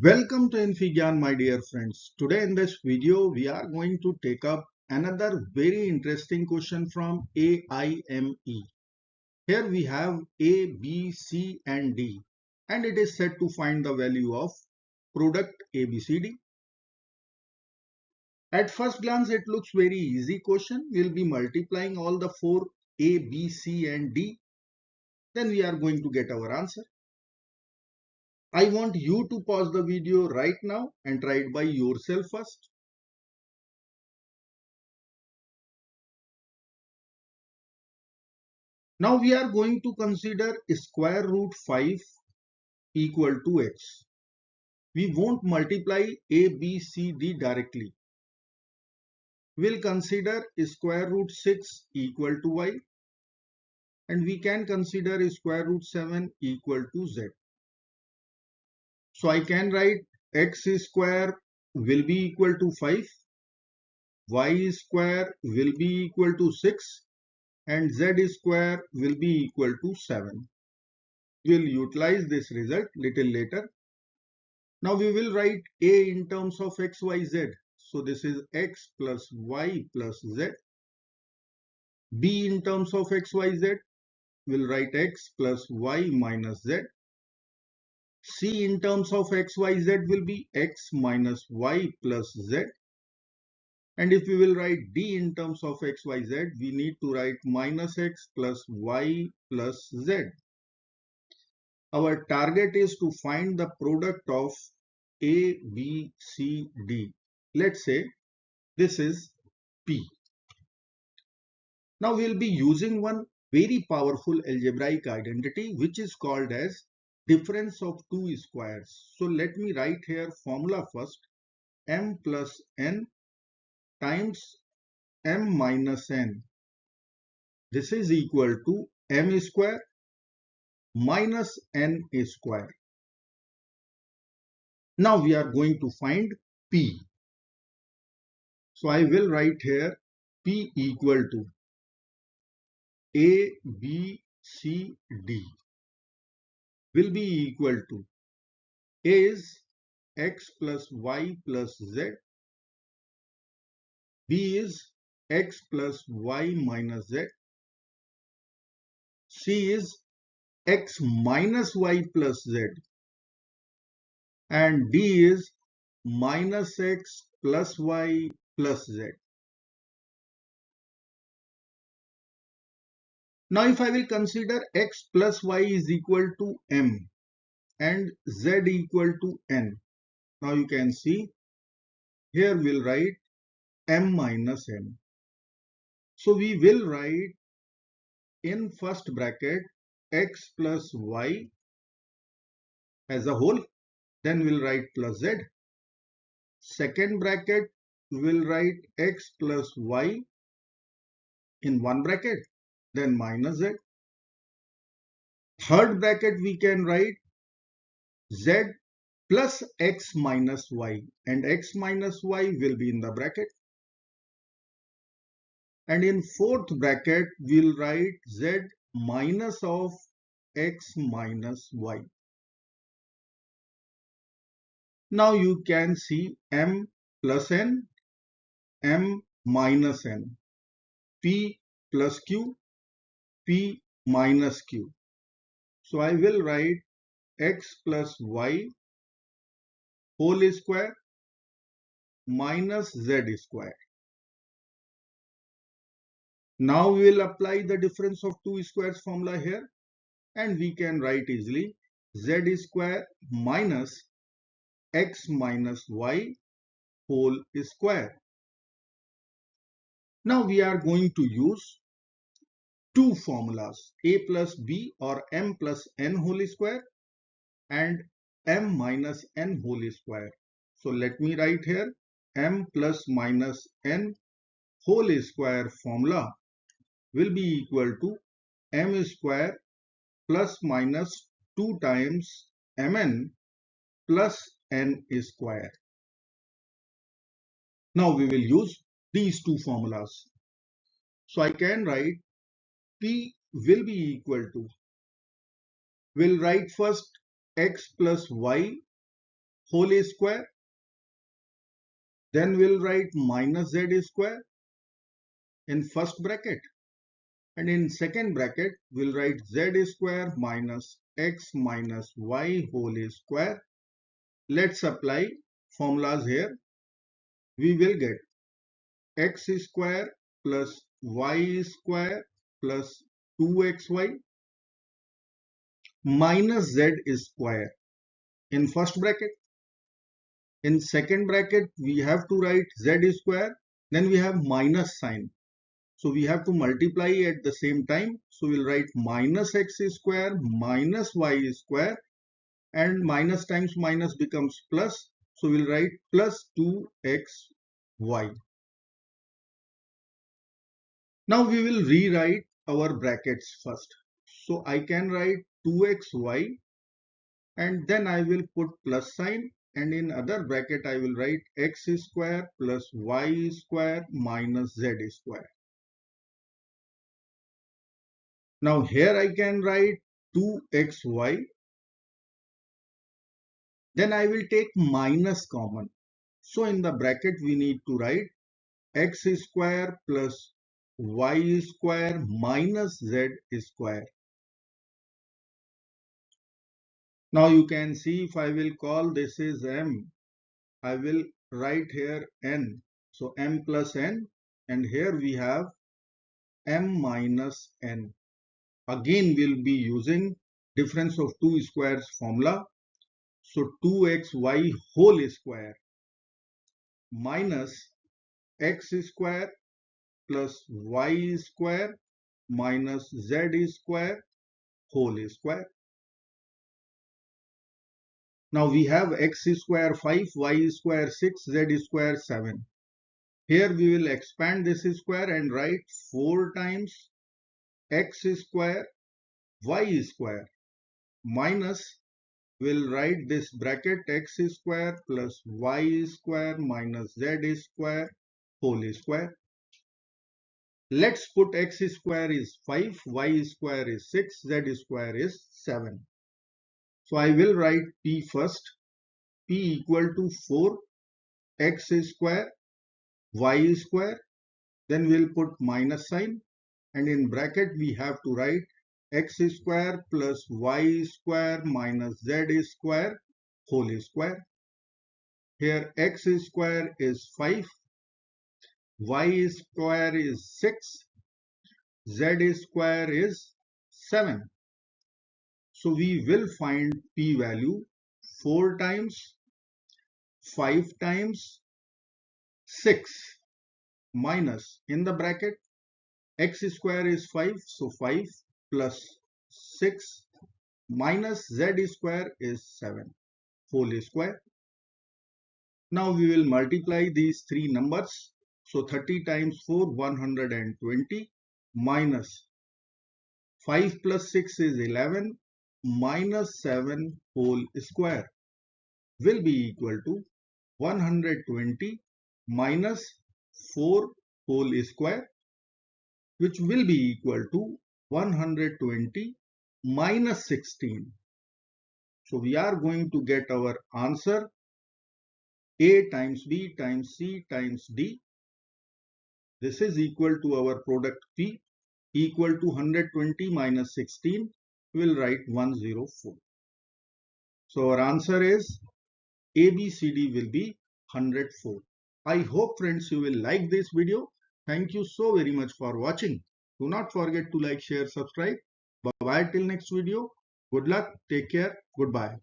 Welcome to infyGyan, my dear friends. Today in this video, we are going to take up another very interesting question from AIME. Here we have A, B, C and D, and it is said to find the value of product ABCD. At first glance, it looks very easy question. We'll be multiplying all the four A, B, C and D. Then we are going to get our answer. I want you to pause the video right now and try it by yourself first. Now we are going to consider square root 5 equal to x. We won't multiply a, b, c, d directly. We'll consider square root 6 equal to y, and we can consider square root 7 equal to z. So I can write x square will be equal to 5, y square will be equal to 6, and z square will be equal to 7. We'll utilize this result little later. Now we will write a in terms of x, y, z. So this is x plus y plus z. B in terms of x, y, z. We'll write x plus y minus z. C in terms of x, y, z will be x minus y plus z. And if we will write D in terms of x, y, z, we need to write minus x plus y plus z. Our target is to find the product of A, B, C, D. Let's say this is P. Now we'll be using one very powerful algebraic identity which is called as difference of two squares. So let me write here formula first. M plus n times m minus n. This is equal to m square minus n square. Now we are going to find P. So I will write here P equal to A, B, C, D will be equal to A is x plus y plus z, B is x plus y minus z, C is x minus y plus z, and D is minus x plus y plus z. Now if I will consider x plus y is equal to m and z equal to n. Now you can see here we'll write m minus n. So we will write in first bracket x plus y as a whole, then we'll write plus z. Second bracket we'll write x plus y in one bracket, then minus z. Third bracket we can write z plus x minus y, and x minus y will be in the bracket. And in fourth bracket we'll write z minus of x minus y. Now you can see m plus n, m minus n, p plus q, p minus q. So I will write x plus y whole square minus z square. Now we will apply the difference of two squares formula here, and we can write easily z square minus x minus y whole square. Now we are going to use two formulas, a plus b or m plus n whole square and m minus n whole square. So let me write here m plus minus n whole square formula will be equal to m square plus minus 2 times mn plus n square. Now we will use these two formulas. So I can write P will be equal to, we'll write first x plus y whole square. Then we'll write minus z square in first bracket. And in second bracket, we'll write z square minus x minus y whole square. Let's apply formulas here. We will get x square plus y square plus 2xy minus z square in first bracket. In second bracket, we have to write z square, then we have minus sign. So we have to multiply at the same time. So we'll write minus x square minus y square, and minus times minus becomes plus. So we'll write plus 2xy. Now we will rewrite our brackets first. So I can write 2xy and then I will put plus sign, and in other bracket I will write x square plus y square minus z square. Now here I can write 2xy. Then I will take minus common. So in the bracket we need to write x square plus y square minus z square. Now you can see, if I will call this is m, I will write here n. So m plus n, and here we have m minus n. Again we'll be using difference of two squares formula. So 2xy whole square minus x square plus y square minus z square whole square. Now we have x square 5, y square 6, z square 7. Here we will expand this square and write 4 times x square y square minus, we'll write this bracket x square plus y square minus z square whole square. Let's put x square is 5, y square is 6, z square is 7. So I will write p first. P equal to 4 x square y square. Then we'll put minus sign, and in bracket we have to write x square plus y square minus z square whole square. Here x square is 5, y square is 6, z square is 7. So we will find p value 4 times 5 times 6 minus, in the bracket x square is 5, so 5 plus 6 minus z square is 7 whole square. Now we will multiply these three numbers. So 30 times 4, 120 minus 5 plus 6 is 11 minus 7 whole square will be equal to 120 minus 4 whole square, which will be equal to 120 minus 16. So we are going to get our answer A times B times C times D. This is equal to our product P equal to 120 minus 16. We will write 104. So our answer is ABCD will be 104. I hope friends you will like this video. Thank you so very much for watching. Do not forget to like, share, subscribe. Bye bye till next video. Good luck. Take care. Goodbye.